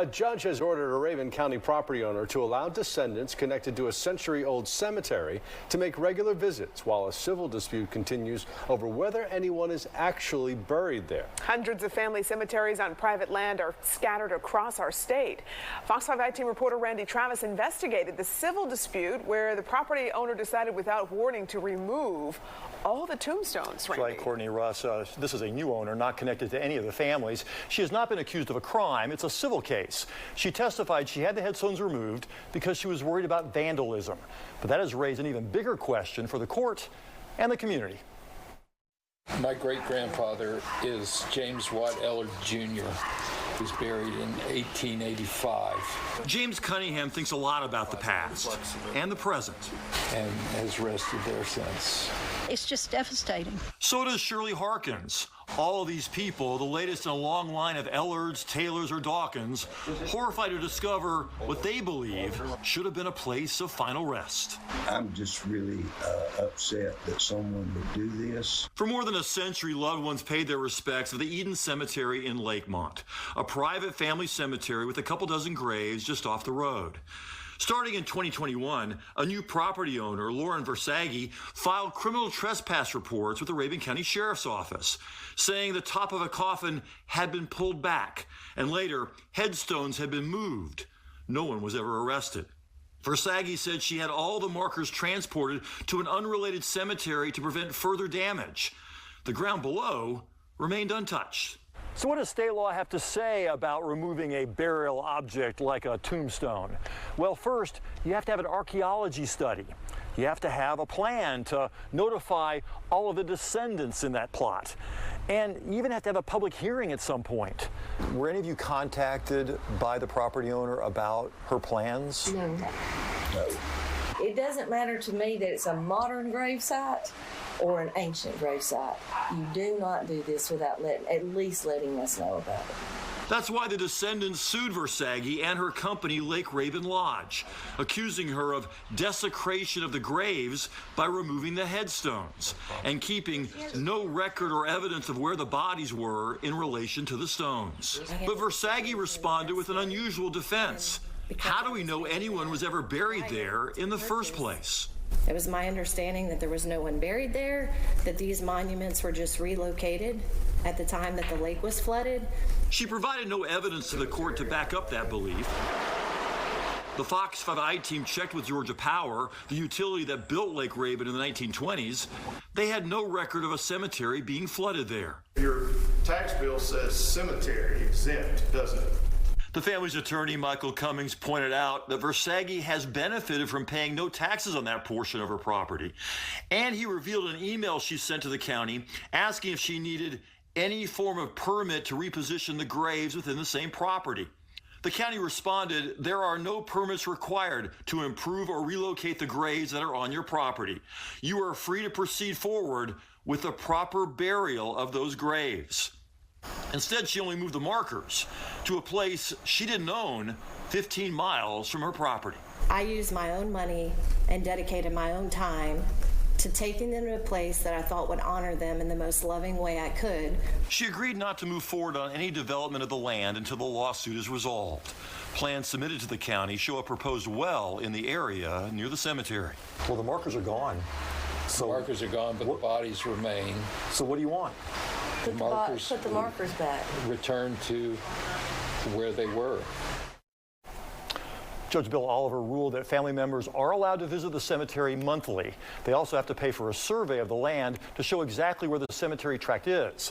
A judge has ordered a Rabun County property owner to allow descendants connected to a century-old cemetery to make regular visits while a civil dispute continues over whether anyone is actually buried there. Hundreds of family cemeteries on private land are scattered across our state. Fox 5 I-Team reporter Randy Travis investigated the civil dispute where the property owner decided without warning to remove all the tombstones. That's right, Courtney Russ. This is a new owner, not connected to any of the families. She has not been accused of a crime. It's a civil case. She testified she had the headstones removed because she was worried about vandalism. But that has raised an even bigger question for the court and the community. My great-grandfather is James Watt Ellard Jr. He was buried in 1885. James Cunningham thinks a lot about the past and the present. And has rested there since. It's just devastating. So does Shirley Harkins. All of these people, the latest in a long line of Ellards, Taylors, or Dawkins, horrified to discover what they believe should have been a place of final rest. I'm just really upset that someone would do this. For more than a century, loved ones paid their respects at the Eden Cemetery in Lakemont, a private family cemetery with a couple dozen graves just off the road. Starting in 2021, a new property owner, Lauren Versaggi, filed criminal trespass reports with the Rabun County Sheriff's Office, saying the top of a coffin had been pulled back, and later, headstones had been moved. No one was ever arrested. Versaggi said she had all the markers transported to an unrelated cemetery to prevent further damage. The ground below remained untouched. So what does state law have to say about removing a burial object like a tombstone? Well, first, you have to have an archaeology study. You have to have a plan to notify all of the descendants in that plot. And you even have to have a public hearing at some point. Were any of you contacted by the property owner about her plans? No. It doesn't matter to me that it's a modern gravesite or an ancient gravesite. You do not do this without at least letting us know about it. That's why the descendants sued Versaggi and her company, Lake Rabun Lodge, accusing her of desecration of the graves by removing the headstones and keeping no record or evidence of where the bodies were in relation to the stones. But Versaggi responded with an unusual defense. How do we know anyone was ever buried there in the first place? It was my understanding that there was no one buried there, that these monuments were just relocated at the time that the lake was flooded. She provided no evidence to the court to back up that belief. The Fox 5 I-Team checked with Georgia Power, the utility that built Lake Rabun in the 1920s. They had no record of a cemetery being flooded there. Your tax bill says cemetery exempt, doesn't it? The family's attorney, Michael Cummings, pointed out that Versaggi has benefited from paying no taxes on that portion of her property. And he revealed an email she sent to the county asking if she needed any form of permit to reposition the graves within the same property. The county responded, there are no permits required to improve or relocate the graves that are on your property. You are free to proceed forward with the proper burial of those graves. Instead, she only moved the markers to a place she didn't own 15 miles from her property. I used my own money and dedicated my own time to taking them to a place that I thought would honor them in the most loving way I could. She agreed not to move forward on any development of the land until the lawsuit is resolved. Plans submitted to the county show a proposed well in the area near the cemetery. Well, the markers are gone. The markers are gone, but the bodies remain. So what do you want? Put the markers back. Return to where they were. Judge Bill Oliver ruled that family members are allowed to visit the cemetery monthly. They also have to pay for a survey of the land to show exactly where the cemetery tract is.